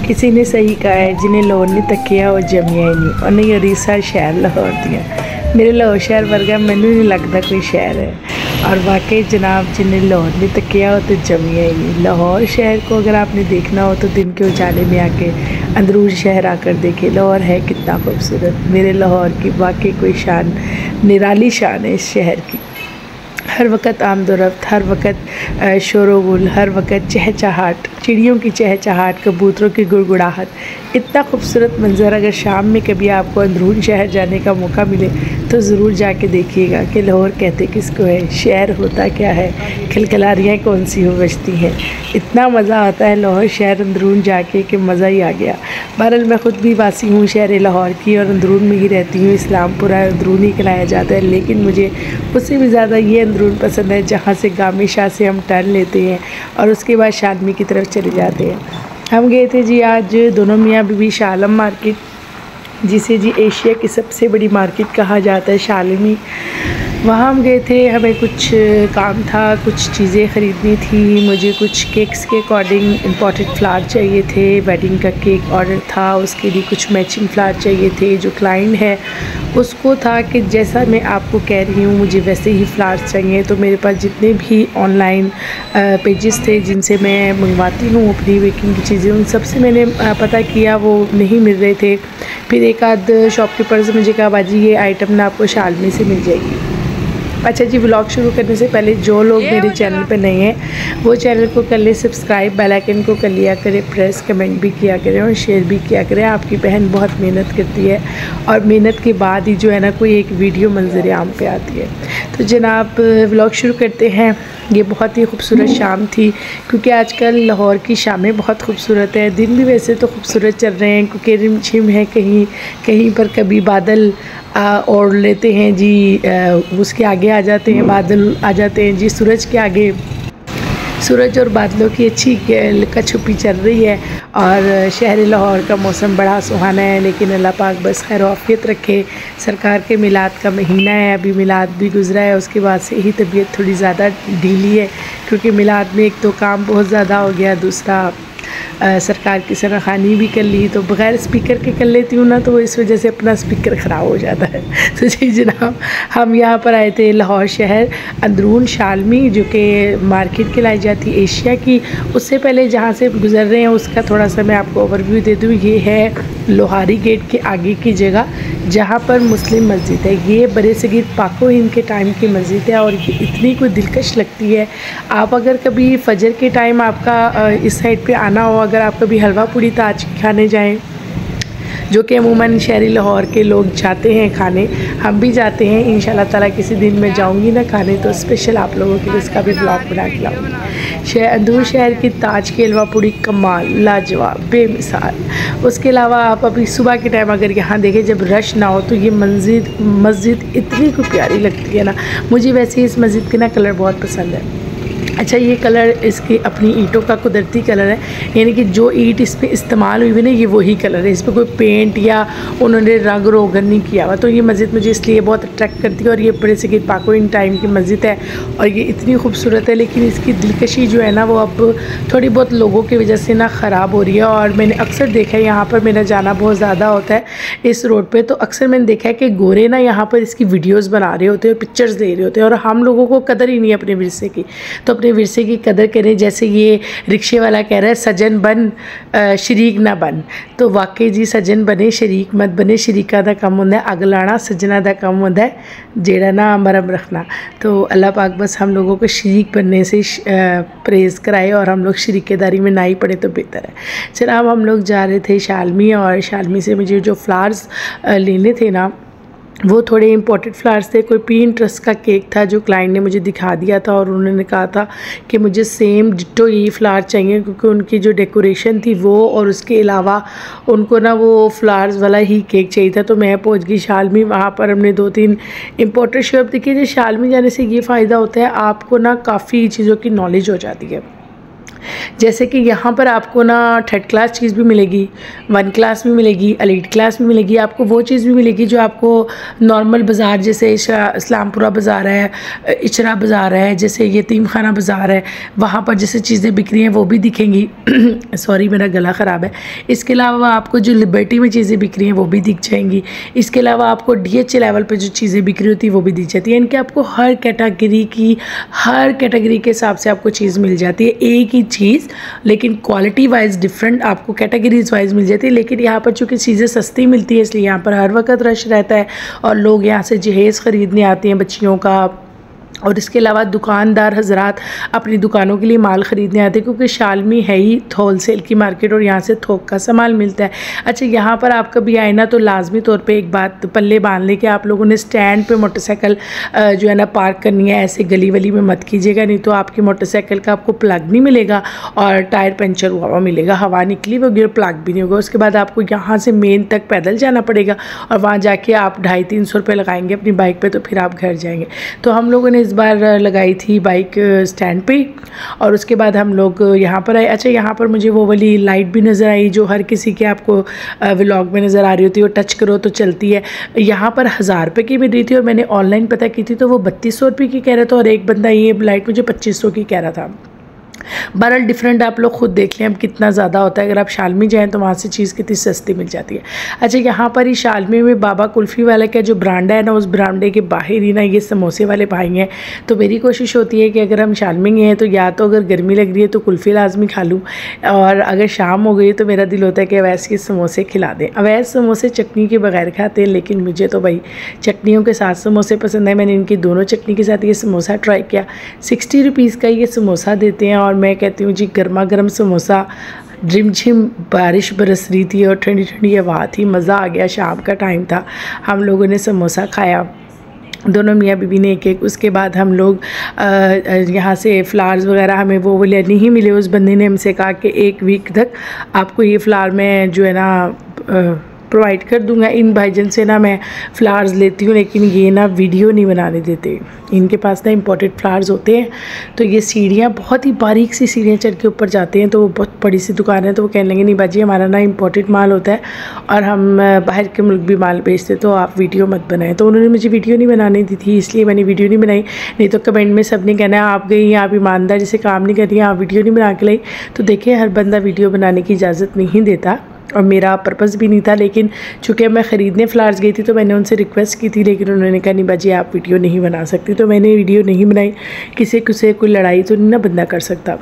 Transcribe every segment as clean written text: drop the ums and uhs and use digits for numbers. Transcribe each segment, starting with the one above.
किसी ने सही कहा है, जिन्हें लाहौर ने तकिया और जमिया ही नहीं, और नहीं अरीसा शहर लाहौर दिया। मेरे लाहौर शहर वर्गा मैनू नहीं लगता कोई शहर है। और वाकई जनाब, जिन्हें लाहौर ने तकिया हो तो जमिया ही नहीं। लाहौर शहर को अगर आपने देखना हो तो दिन के उजाले में आके अंदरून शहर आकर देखे, लाहौर है कितना खूबसूरत। मेरे लाहौर की वाकई कोई शान, निराली शान है इस शहर की। हर वक्त आमदोरफ्त, हर वक्त शोरगुल, हर वक्त चहचहाट, चिड़ियों की चहचहाट, कबूतरों की गुड़गुड़ाहट। इतना खूबसूरत मंज़र अगर शाम में कभी आपको अंदरून शहर जाने का मौका मिले तो ज़रूर जाके देखिएगा कि लाहौर कहते किसको है, शहर होता क्या है, खिलखिलारियाँ कौन सी हो बजती हैं। इतना मज़ा आता है लाहौर शहर अंदरून जाके कि मज़ा ही आ गया। बहरहाल मैं ख़ुद भी वासी हूँ शहर लाहौर की और अंदरून में ही रहती हूँ। इस्लामपुरा अंदरून ही कहलाया जाता है, लेकिन मुझे उससे भी ज़्यादा ये अंदरून पसंद है जहाँ से गामी शाह से हम टर्न लेते हैं और उसके बाद शादमी की तरफ चले जाते हैं। हम गए थे जी आज दोनों मियाँ बीवी शाह आलम मार्केट, जिसे जी एशिया की सबसे बड़ी मार्केट कहा जाता है, शाह आलमी। वहाँ हम गए थे, हमें कुछ काम था, कुछ चीज़ें ख़रीदनी थी। मुझे कुछ केक्स के अकॉर्डिंग इम्पोर्टेड फ्लावर चाहिए थे, वेडिंग का केक ऑर्डर था, उसके लिए कुछ मैचिंग फ्लावर चाहिए थे। जो क्लाइंट है उसको था कि जैसा मैं आपको कह रही हूँ मुझे वैसे ही फ्लावर्स चाहिए। तो मेरे पास जितने भी ऑनलाइन पेजेस थे जिनसे मैं मंगवाती हूँ अपनी बेकिंग की चीज़ें, उन सब से मैंने पता किया, वो नहीं मिल रहे थे। फिर एक आध शॉपकीपर से मुझे कहा बाजी ये आइटम ना आपको शाह आलमी से मिल जाएगी। अच्छा जी, व्लॉग शुरू करने से पहले जो लोग मेरे चैनल पे नए हैं वो चैनल को कर ले सब्सक्राइब, बेल आइकन को कर लिया करें प्रेस, कमेंट भी किया करें और शेयर भी किया करें। आपकी बहन बहुत मेहनत करती है और मेहनत के बाद ही जो है ना कोई एक वीडियो मंजर आम पे आती है। तो जनाब व्लॉग शुरू करते हैं। ये बहुत ही खूबसूरत शाम थी क्योंकि आजकल लाहौर की शामें बहुत खूबसूरत है। दिन भी वैसे तो खूबसूरत चल रहे हैं क्योंकि रिमझिम है, कहीं कहीं पर कभी बादल ओढ़ लेते हैं जी, उसके आगे आ जाते हैं बादल, आ जाते हैं जी सूरज के आगे। सूरज और बादलों की अच्छी लुका-छुपी चल रही है और शहर लाहौर का मौसम बड़ा सुहाना है। लेकिन अल्लाह पाक बस खैर आफियत रखे। सरकार के मिलाद का महीना है, अभी मिलाद भी गुज़रा है, उसके बाद से ही तबीयत थोड़ी ज़्यादा ढीली है क्योंकि मिलाद में एक तो काम बहुत ज़्यादा हो गया, दूसरा सरकार की सराखानी भी कर ली, तो बग़ैर स्पीकर के कर लेती हूँ ना तो इस वजह से अपना स्पीकर ख़राब हो जाता है। तो जी जनाब, हम यहाँ पर आए थे लाहौर शहर अंदरून शाह आलमी, जो कि मार्केट कहलाई जाती है एशिया की। उससे पहले जहाँ से गुज़र रहे हैं उसका थोड़ा सा मैं आपको ओवरव्यू दे दूँ। ये है लोहारी गेट के आगे की जगह जहाँ पर मुस्लिम मस्जिद है। ये बरे सगीर पाको हिंद के टाइम की मस्जिद है और ये इतनी कोई दिलकश लगती है। आप अगर कभी फजर के टाइम आपका इस साइड पे आना हो, अगर आप कभी हलवा पूड़ी ताज खाने जाएं, जो कि अमूमन शहरी लाहौर के लोग जाते हैं खाने, हम भी जाते हैं। इंशाल्लाह ताला किसी दिन मैं जाऊंगी ना खाने तो स्पेशल आप लोगों के लिए उसका भी ब्लॉग बना के लाऊंगी। अंदरून शहर की ताज की हलवा पूड़ी कमाल, लाजवाब, बेमिसाल। उसके अलावा आप अभी सुबह के टाइम अगर यहाँ देखें जब रश ना हो तो ये मस्जिद इतनी को प्यारी लगती है ना। मुझे वैसे इस मस्जिद के ना कलर बहुत पसंद है। अच्छा, ये कलर इसकी अपनी ईंटों का कुदरती कलर है, यानी कि जो ईंट इस पर इस्तेमाल हुई हुई ना ये वही कलर है, इस पर कोई पेंट या उन्होंने रंग रोगन नहीं किया हुआ। तो ये मस्जिद मुझे इसलिए बहुत अट्रैक्ट करती है और ये बड़े से पाको इन टाइम की मस्जिद है और ये इतनी खूबसूरत है। लेकिन इसकी दिलकशी जो है ना वो अब थोड़ी बहुत लोगों की वजह से ना ख़राब हो रही है। और मैंने अक्सर देखा है, यहाँ पर मेरा जाना बहुत ज़्यादा होता है इस रोड पर, तो अक्सर मैंने देखा है कि गोरे ना यहाँ पर इसकी वीडियोज़ बना रहे होते हैं, पिक्चर्स ले रहे होते हैं और हम लोगों को कदर ही नहीं है अपने विरसे की। तो अपने विरसे की कदर करें। जैसे ये रिक्शे वाला कह रहा है सजन बन शरीक ना बन, तो वाकई जी सजन बने शरीक मत बने। शरीका दा कम होंदा है अग लाना, सजना दा कम होंदा है जेड़ा ना मरम रखना। तो अल्लाह पाक बस हम लोगों को शरीक बनने से प्रेज़ कराए और हम लोग शरीकेदारी में ना ही पड़े तो बेहतर है। जनाब हम लोग जा रहे थे शाह आलमी और शाह आलमी से मुझे जो फ्लावर्स लेने थे ना वो थोड़े इम्पोर्टेड फ्लावर्स थे। कोई पिंटरेस्ट का केक था जो क्लाइंट ने मुझे दिखा दिया था और उन्होंने कहा था कि मुझे सेम डिट्टो यही फ्लावर चाहिए क्योंकि उनकी जो डेकोरेशन थी वो और उसके अलावा उनको ना वो फ्लावर्स वाला ही केक चाहिए था। तो मैं पहुंच गई शाह आलमी। वहाँ पर हमने 2-3 इम्पोर्टेड शॉप देखी। जो शाह आलमी जाने से ये फ़ायदा होता है आपको ना काफ़ी चीज़ों की नॉलेज हो जाती है। जैसे कि यहाँ पर आपको ना 3rd क्लास चीज़ भी मिलेगी, 1 क्लास भी मिलेगी, एलीट क्लास भी मिलेगी। आपको वो चीज़ भी मिलेगी जो आपको नॉर्मल बाज़ार जैसे इस्लामपुरा बाज़ार है, इचरा बाज़ार है, जैसे यतीम खाना बाज़ार है, वहाँ पर जैसे चीज़ें बिक रही हैं वो भी दिखेंगी। सॉरी मेरा गला ख़राब है। इसके अलावा आपको जो लिबर्टी में चीज़ें बिक रही हैं वो भी दिख जाएंगी। इसके अलावा आपको DH लेवल पर जो चीज़ें बिक रही होती है वो भी दिख जाती है। इनके आपको हर कैटेगरी के हिसाब से आपको चीज़ मिल जाती है, एक ही चीज़ लेकिन क्वालिटी वाइज डिफरेंट आपको कैटेगरीज वाइज मिल जाती है। लेकिन यहाँ पर चूँकि चीज़ें सस्ती मिलती है इसलिए यहाँ पर हर वक्त रश रहता है और लोग यहाँ से जहेज़ ख़रीदने आते हैं बच्चियों का। और इसके अलावा दुकानदार हजरात अपनी दुकानों के लिए माल ख़रीदने आते हैं क्योंकि शालमी है ही होलसेल की मार्केट और यहाँ से थोक का सामान मिलता है। अच्छा, यहाँ पर आप कभी आए ना तो लाजमी तौर पे एक बात पल्ले बांध लें कि आप लोगों ने स्टैंड पे मोटरसाइकिल जो है ना पार्क करनी है, ऐसे गली वली में मत कीजिएगा, नहीं तो आपकी मोटरसाइकिल का आपको प्लग नहीं मिलेगा और टायर पंचर हुआ मिलेगा, हवा निकली होगी और प्लग भी नहीं होगा। उसके बाद आपको यहाँ से मेन तक पैदल जाना पड़ेगा और वहाँ जाके आप 250-300 रुपये लगाएंगे अपनी बाइक पर, तो फिर आप घर जाएँगे। तो हम लोगों ने इस बार लगाई थी बाइक स्टैंड पे और उसके बाद हम लोग यहाँ पर आए। अच्छा, यहाँ पर मुझे वो वाली लाइट भी नज़र आई जो हर किसी के आपको व्लॉग में नज़र आ रही होती है, वो टच करो तो चलती है। यहाँ पर 1000 रुपये की मिल रही थी और मैंने ऑनलाइन पता की थी तो वो 3200 रुपये की कह रहा था और एक बंदा ये लाइट मुझे 2500 की कह रहा था। बहरहाल डिफरेंट आप लोग खुद देख लें अब कितना ज़्यादा होता है। अगर आप शालमी जाएँ तो वहाँ से चीज़ कितनी सस्ती मिल जाती है। अच्छा, यहाँ पर ही शालमी में बाबा कुल्फ़ी वाला का जो ब्रांडा है ना, उस ब्रांडे के बाहर ही ना ये समोसे वाले भाई हैं। तो मेरी कोशिश होती है कि अगर हम शालमी गए हैं तो या तो अगर गर्मी लग रही है तो कुल्फ़ी लाजमी खा लूँ और अगर शाम हो गई तो मेरा दिल होता है कि अवैस के समोसे खिला दें। अवैस समोसे चटनी के बगैर खाते हैं लेकिन मुझे तो भाई चटनियों के साथ समोसे पसंद है। मैंने इनकी दोनों चटनी के साथ ये समोसा ट्राई किया। 60 रुपीज़ का ये समोसा देते हैं और मैं कहती हूँ जी गर्मा गर्म समोसा, झिमझिम बारिश बरस रही थी और ठंडी ठंडी हवा थी, मज़ा आ गया। शाम का टाइम था, हम लोगों ने समोसा खाया, दोनों मियाँ बीवी ने एक एक। उसके बाद हम लोग यहाँ से फ़्लावर्स वगैरह हमें वो वाले नहीं मिले। उस बंदे ने हमसे कहा कि 1 वीक तक आपको ये फ़्लावर मैं जो है ना प्रोवाइड कर दूंगा। इन भाईजन से ना मैं फ़्लावर्स लेती हूँ लेकिन ये ना वीडियो नहीं बनाने देते। इनके पास ना इम्पोर्टेड फ़्लावर्स होते हैं। तो ये सीढ़ियाँ बहुत ही बारीक सी सीढ़ियाँ चढ़ के ऊपर जाते हैं, तो वो बहुत बड़ी सी दुकान है। तो वो कहने लगे नहीं बाजी हमारा ना इम्पोर्टेड माल होता है और हम बाहर के मुल्क भी माल बेचते, तो आप वीडियो मत बनाएं। तो उन्होंने मुझे वीडियो नहीं बनाने दी थी इसलिए मैंने वीडियो नहीं बनाई। नहीं तो कमेंट में सब ने कहना है आप गई, आप ईमानदारी से काम नहीं कर रही हैं, आप वीडियो नहीं बना के लाई। तो देखिए हर बंदा वीडियो बनाने की इजाज़त नहीं देता और मेरा पर्पज़ भी नहीं था। लेकिन चूँकि मैं ख़रीदने फ़्लावर्स गई थी तो मैंने उनसे रिक्वेस्ट की थी, लेकिन उन्होंने कहा नहीं बाजी आप वीडियो नहीं बना सकती। तो मैंने वीडियो नहीं बनाई। किसी कोई लड़ाई तो नहीं ना बंदा कर सकता।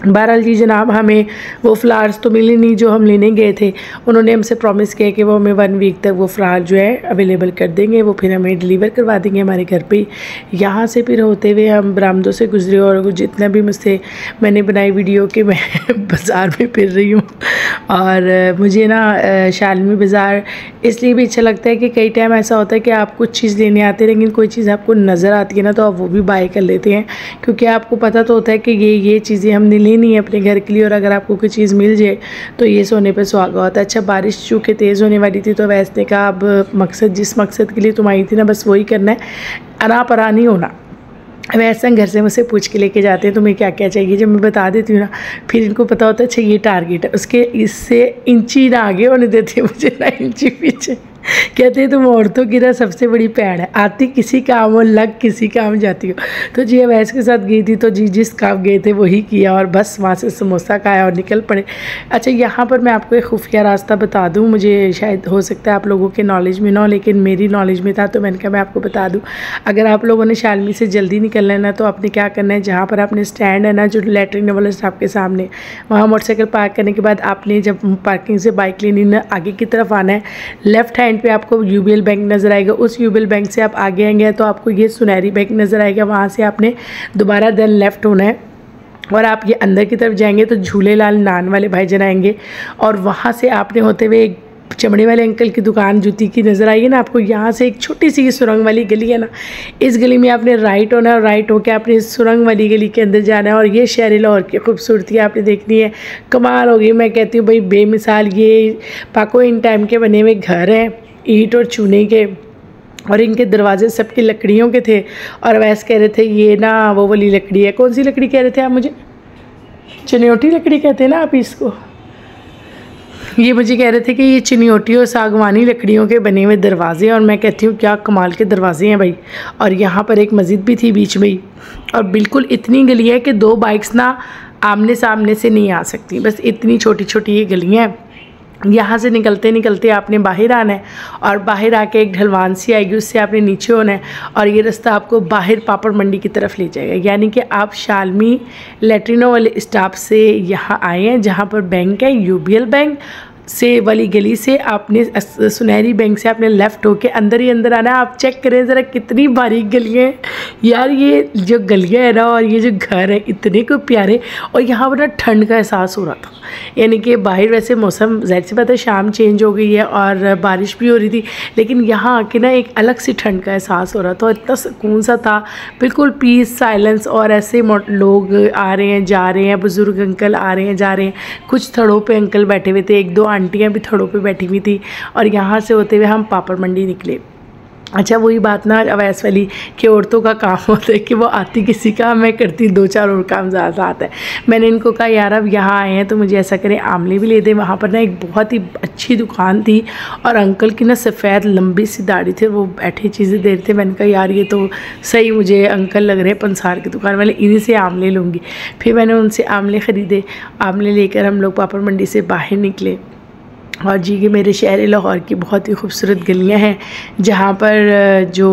बहरहाल जी जनाब, हमें वो फ़्लावर्स तो मिले नहीं जो हम लेने गए थे। उन्होंने हमसे प्रॉमिस किया कि वो हमें 1 वीक तक वो फ्लावर जो है अवेलेबल कर देंगे, वो फिर हमें डिलीवर करवा देंगे हमारे घर पे। यहाँ से फिर होते हुए हम बरामदों से गुजरे और जितना भी मुझसे मैंने बनाई वीडियो कि मैं बाज़ार में फिर रही हूँ। और मुझे ना शालमी बाज़ार इसलिए भी अच्छा लगता है कि कई टाइम ऐसा होता है कि आप कुछ चीज़ लेने आते हैं लेकिन कोई चीज़ आपको नज़र आती है ना तो आप वो भी बाय कर लेते हैं, क्योंकि आपको पता तो होता है कि ये चीज़ें हमने लेनी है अपने घर के लिए। और अगर आपको कोई चीज़ मिल जाए तो ये सोने पे सुहागा होता है। अच्छा, बारिश चूँकि तेज़ होने वाली थी तो वैसे का अब मकसद जिस मकसद के लिए तुम आई थी ना बस वही करना है, अना परा नहीं होना। वैसे घर से मुझसे पूछ के लेके जाते हैं तुम्हें क्या क्या चाहिए, जब मैं बता देती हूँ ना फिर इनको पता होता है अच्छा ये टारगेट है, उसके इससे इंची ना आगे होने देती है मुझे ना इंची पीछे। कहते हैं तुम औरतों की ना सबसे बड़ी पैड़ है, आती किसी काम और लग किसी काम जाती हो। तो जी अवैस के साथ गई थी तो जी जिस काम गए थे वही किया और बस वहाँ से समोसा खाया और निकल पड़े। अच्छा, यहाँ पर मैं आपको एक खुफिया रास्ता बता दूँ, मुझे शायद हो सकता है आप लोगों के नॉलेज में ना हो लेकिन मेरी नॉलेज में था तो मैंने कहा मैं आपको बता दूँ। अगर आप लोगों ने शालमी से जल्दी निकलना है ना तो आपने क्या करना है, जहाँ पर आपने स्टैंड है ना जो लैटरिन वाला स्टॉप के सामने, वहाँ मोटरसाइकिल पार्क करने के बाद आपने जब पार्किंग से बाइक लेनी ना आगे की तरफ आना है, लेफ़्ट हैंड पे आपको यूबीएल बैंक नज़र आएगा। उस यूबीएल बैंक से आप आगे आएंगे तो आपको ये सुनहरी बैंक नज़र आएगा, वहाँ से आपने दोबारा देन लेफ़्ट होना है और आप ये अंदर की तरफ जाएंगे तो झूलेलाल नान वाले भाईजान आएंगे और वहाँ से आपने होते हुए एक चमड़े वाले अंकल की दुकान जूती की नज़र आएगी ना आपको। यहाँ से एक छोटी सी सुरंग वाली गली है ना, इस गली में आपने राइट होना है और राइट होकर आपने इस सुरंग वाली गली के अंदर जाना है और ये शहर लाहौर की खूबसूरती आपने देखनी है। कमाल होगी, मैं कहती हूँ भाई बेमिसाल। ये पाको इन टाइम के बने हुए घर हैं ईंट और चूने के और इनके दरवाजे सबकी लकड़ियों के थे और वैसे कह रहे थे ये ना वो वाली लकड़ी है। कौन सी लकड़ी कह रहे थे आप मुझे? चिनियोटी लकड़ी कहते हैं ना आप इसको। ये मुझे कह रहे थे कि ये चिनियोटी और सागवानी लकड़ियों के बने हुए दरवाजे, और मैं कहती हूँ क्या कमाल के दरवाजे हैं भाई। और यहाँ पर एक मस्जिद भी थी बीच में ही, और बिल्कुल इतनी गली है कि 2 बाइक्स ना आमने सामने से नहीं आ सकती, बस इतनी छोटी छोटी ये गलियाँ हैं। यहाँ से निकलते निकलते आपने बाहर आना है, और बाहर आके एक ढलवान सी आएगी, उससे आपने नीचे होना है, और ये रास्ता आपको बाहर पापड़ मंडी की तरफ ले जाएगा। यानी कि आप शालमी लैट्रिनो वाले स्टॉप से यहाँ आए हैं, जहाँ पर बैंक है यूबीएल बैंक से वाली गली से आपने सुनहरी बैंक से आपने लेफ़्ट होके अंदर ही अंदर आना है। आप चेक करें ज़रा कितनी बारीक गलियाँ हैं यार, ये जो गलियाँ है ना और ये जो घर है इतने को प्यारे। और यहाँ पर ना ठंड का एहसास हो रहा था, यानी कि बाहर वैसे मौसम ज़ाहिर सी बात है शाम चेंज हो गई है और बारिश भी हो रही थी, लेकिन यहाँ आके ना एक अलग सी ठंड का एहसास हो रहा था, और इतना सुकून सा था, बिल्कुल पीस साइलेंस। और ऐसे लोग आ रहे हैं जा रहे हैं, बुज़ुर्ग अंकल आ रहे हैं जा रहे हैं, कुछ थड़ों पे अंकल बैठे हुए थे, 1-2 आंटियाँ भी थड़ों पे बैठी हुई थी। और यहाँ से होते हुए हम पापड़ मंडी निकले। अच्छा वही बात ना अवैस वाली कि औरतों का काम होता है कि वो आती किसी का, मैं करती 2-4 और काम ज़्यादा आता है। मैंने इनको कहा यार अब यहाँ आए हैं तो मुझे ऐसा करें आमले भी ले दें। वहाँ पर ना एक बहुत ही अच्छी दुकान थी, और अंकल की ना सफ़ेद लंबी सी दाढ़ी थी, वो बैठे चीज़ें दे रहे थे। मैंने कहा यार ये तो सही मुझे अंकल लग रहे हैं पंसार की दुकान वाले, इन्हीं से आमले लूँगी। फिर मैंने उनसे आमले ख़रीदे। आमले लेकर हम लोग पापड़ मंडी से बाहर निकले। और जी कि मेरे शहर लाहौर की बहुत ही खूबसूरत गलियां हैं, जहाँ पर जो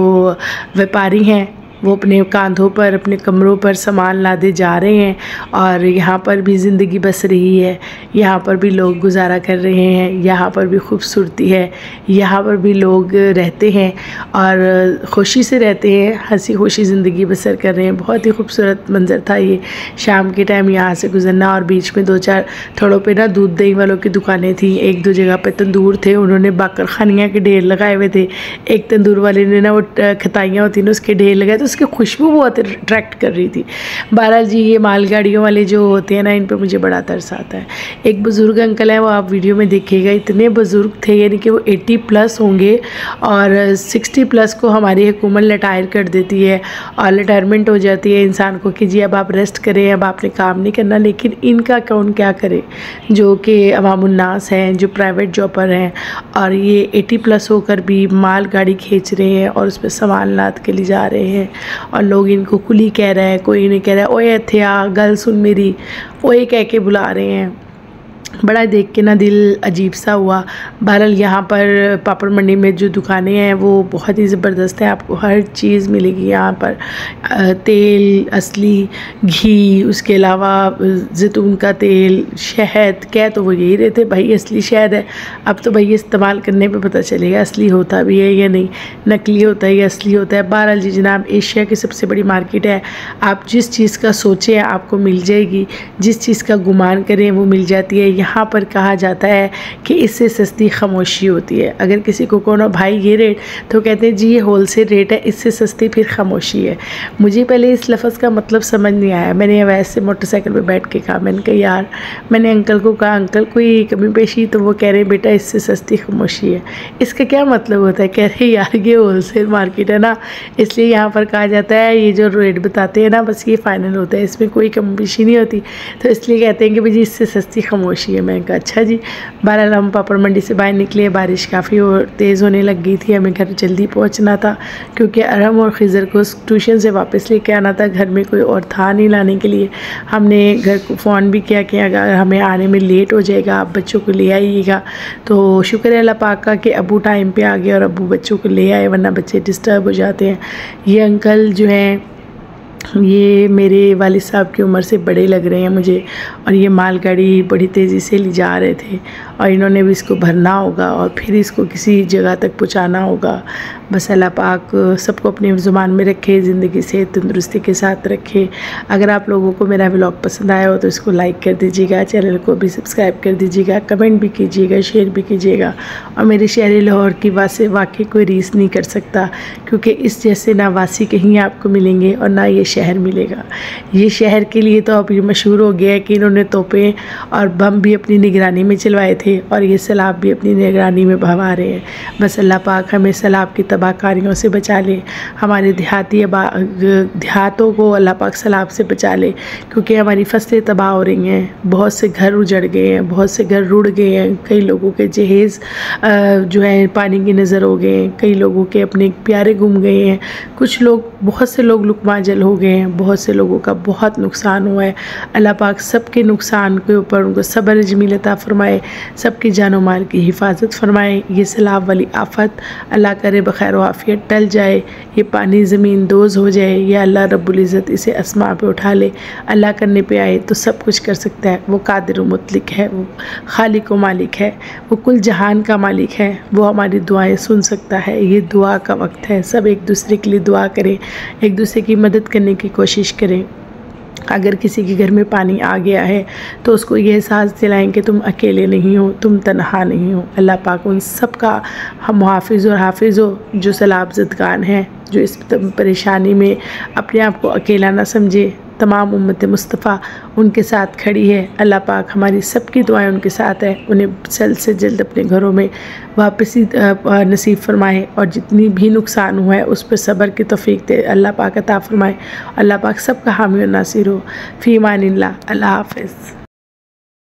व्यापारी हैं वो अपने कांधों पर अपने कमरों पर सामान लादे जा रहे हैं, और यहाँ पर भी ज़िंदगी बस रही है, यहाँ पर भी लोग गुजारा कर रहे हैं, यहाँ पर भी खूबसूरती है, यहाँ पर भी लोग रहते हैं और खुशी से रहते हैं, हंसी खुशी ज़िंदगी बसर कर रहे हैं। बहुत ही खूबसूरत मंज़र था ये शाम के टाइम यहाँ से गुजरना। और बीच में 2-4 थोड़ों पे ना दूध दही वालों की दुकानें थी, 1-2 जगह पे तंदूर थे, उन्होंने बाकर खानियाँ के ढेर लगाए हुए थे। एक तंदूर वाले ने ना वो खताइयाँ होती ना उसके ढेर लगाए, तो उसकी खुशबू बहुत अट्रैक्ट कर रही थी। बहरहाल जी ये मालगाड़ियों वाले जो होते हैं ना, इन पे मुझे बड़ा तरस आता है। एक बुज़ुर्ग अंकल है, वो आप वीडियो में देखिएगा, इतने बुज़ुर्ग थे, यानी कि वो 80+ होंगे, और 60+ को हमारी हुकूमत रिटायर कर देती है, और रिटायरमेंट हो जाती है इंसान को कि जी अब आप रेस्ट करें, अब आपने काम नहीं करना। लेकिन इनका कौन क्या करे, जो कि अवामुन्नास हैं, जो प्राइवेट जॉबर हैं, और ये 80+ होकर भी माल गाड़ी खींच रहे हैं और उस पर सामान लाद के ले जा रहे हैं, और लोग इनको कुली कह रहे हैं, कोई नहीं कह रहा है ओए थे आ गल सुन मेरी, ओए कह के बुला रहे हैं। बड़ा देख के ना दिल अजीब सा हुआ। बहरहाल यहाँ पर पापड़ मंडी में जो दुकानें हैं वो बहुत ही ज़बरदस्त है, आपको हर चीज़ मिलेगी यहाँ पर। तेल असली, घी, उसके अलावा जैतून का तेल, शहद, कह तो वो यही रहते भाई असली शहद है। अब तो भाई इस्तेमाल करने पे पता चलेगा असली होता भी है या नहीं, नकली होता है या असली होता है। बहरहाल जी जनाब एशिया की सबसे बड़ी मार्केट है, आप जिस चीज़ का सोचें आपको मिल जाएगी, जिस चीज़ का गुमान करें वो मिल जाती है। यहाँ पर कहा जाता है कि इससे सस्ती खामोशी होती है। अगर किसी को कहो ना भाई ये रेट, तो कहते हैं जी ये होलसेल रेट है, इससे सस्ती फिर खामोशी है। मुझे पहले इस लफ्ज़ का मतलब समझ नहीं आया। मैंने वैसे मोटरसाइकिल पे बैठ के कहा, मैंने कहा यार, मैंने अंकल को कहा अंकल कोई कमी पेशी, तो वो कह रहे बेटा इससे सस्ती खामोशी है। इसका क्या मतलब होता है? कह रहे यार ये होलसेल मार्केट है ना, इसलिए यहाँ पर कहा जाता है ये जो रेट बताते हैं ना बस ये फ़ाइनल होता है, इसमें कोई कमी पेशी नहीं होती, तो इसलिए कहते हैं कि भाई इससे सस्ती खामोशी है। मैं कहा अच्छा जी। बहरहाल हम पापड़ मंडी से बाहर निकले, बारिश काफ़ी तेज़ होने लग गई थी, हमें घर जल्दी पहुंचना था क्योंकि अरहम और खिज़र को ट्यूशन से वापस लेके आना था। घर में कोई और था नहीं लाने के लिए। हमने घर को फ़ोन भी किया कि अगर हमें आने में लेट हो जाएगा आप बच्चों को ले आइएगा, तो शुक्र है अल्लाह पाक का कि अबू टाइम पे आ गए और अबू बच्चों को ले आए, वरना बच्चे डिस्टर्ब हो जाते हैं। ये अंकल जो हैं ये मेरे वालिद साहब की उम्र से बड़े लग रहे हैं मुझे, और ये मालगाड़ी बड़ी तेज़ी से ले जा रहे थे, और इन्होंने भी इसको भरना होगा और फिर इसको किसी जगह तक पहुंचाना होगा। बस अल्लाह पाक सबको अपनी ज़ुबान में रखे, ज़िंदगी से तंदुरुस्ती के साथ रखे। अगर आप लोगों को मेरा व्लॉग पसंद आया हो तो इसको लाइक कर दीजिएगा, चैनल को भी सब्सक्राइब कर दीजिएगा, कमेंट भी कीजिएगा, शेयर भी कीजिएगा। और मेरे शहर लाहौर की वाकई कोई रीस नहीं कर सकता, क्योंकि इस जैसे ना वासी कहीं आपको मिलेंगे और ना ये शहर मिलेगा। ये शहर के लिए तो अब ये मशहूर हो गया है कि इन्होंने तोपें और बम भी अपनी निगरानी में चलवाए थे। थे और ये सैलाब भी अपनी निगरानी में बहा रहे हैं। बस अल्लाह पाक हमें सैलाब की तबाहकारियों से बचा ले, हमारे देहातों को अल्लाह पाक सैलाब से बचा ले, क्योंकि हमारी फसलें तबाह हो रही हैं, बहुत से घर उजड़ गए हैं, बहुत से घर रुड़ गए हैं, कई लोगों के जहेज़ जो है पानी की नज़र हो गए हैं, कई लोगों के अपने प्यारे गुम गए हैं, कुछ लोग, बहुत से लोग लुकमाजल हो गए हैं, बहुत से लोगों का बहुत नुकसान हुआ है। अल्लाह पाक सबके नुकसान के ऊपर उनको सब्र जमील अता फरमाए, सबकी जानो माल की हिफाजत फरमाए। ये सैलाब वाली आफत अल्लाह करे बखैर व आफियत टल जाए, ये पानी ज़मीन दोज़ हो जाए, या अल्लाह रब्बुल इज़्ज़त इसे आसमां पे उठा ले। अल्लाह करने पे आए तो सब कुछ कर सकता है, वो कादिर व मुतलिक है, वो खालिक व मालिक है, वो कुल जहान का मालिक है, वो हमारी दुआएं सुन सकता है। ये दुआ का वक्त है, सब एक दूसरे के लिए दुआ करें, एक दूसरे की मदद करने की कोशिश करें। अगर किसी के घर में पानी आ गया है तो उसको ये एहसास दिलाएं कि तुम अकेले नहीं हो, तुम तन्हा नहीं हो। अल्लाह पाक उन सब का हम मुहाफ़िज़ और हाफिज़ हो जो सैलाब ज़दगान हैं, जो इस परेशानी में अपने आप को अकेला ना समझे। तमाम उम्मत मुस्तफ़ा उनके साथ खड़ी है। अल्लाह पाक हमारी सबकी दुआएं उनके साथ है, उन्हें जल्द से जल्द अपने घरों में वापसी नसीब फरमाए, और जितनी भी नुकसान हुआ है उस पर सब्र की तौफीक दे अल्लाह पाक अता फरमाए। अल्लाह पाक सबका हामी और नासिर हो। फ़ी अमानिल्लाह। अल्लाह हाफ़िज़।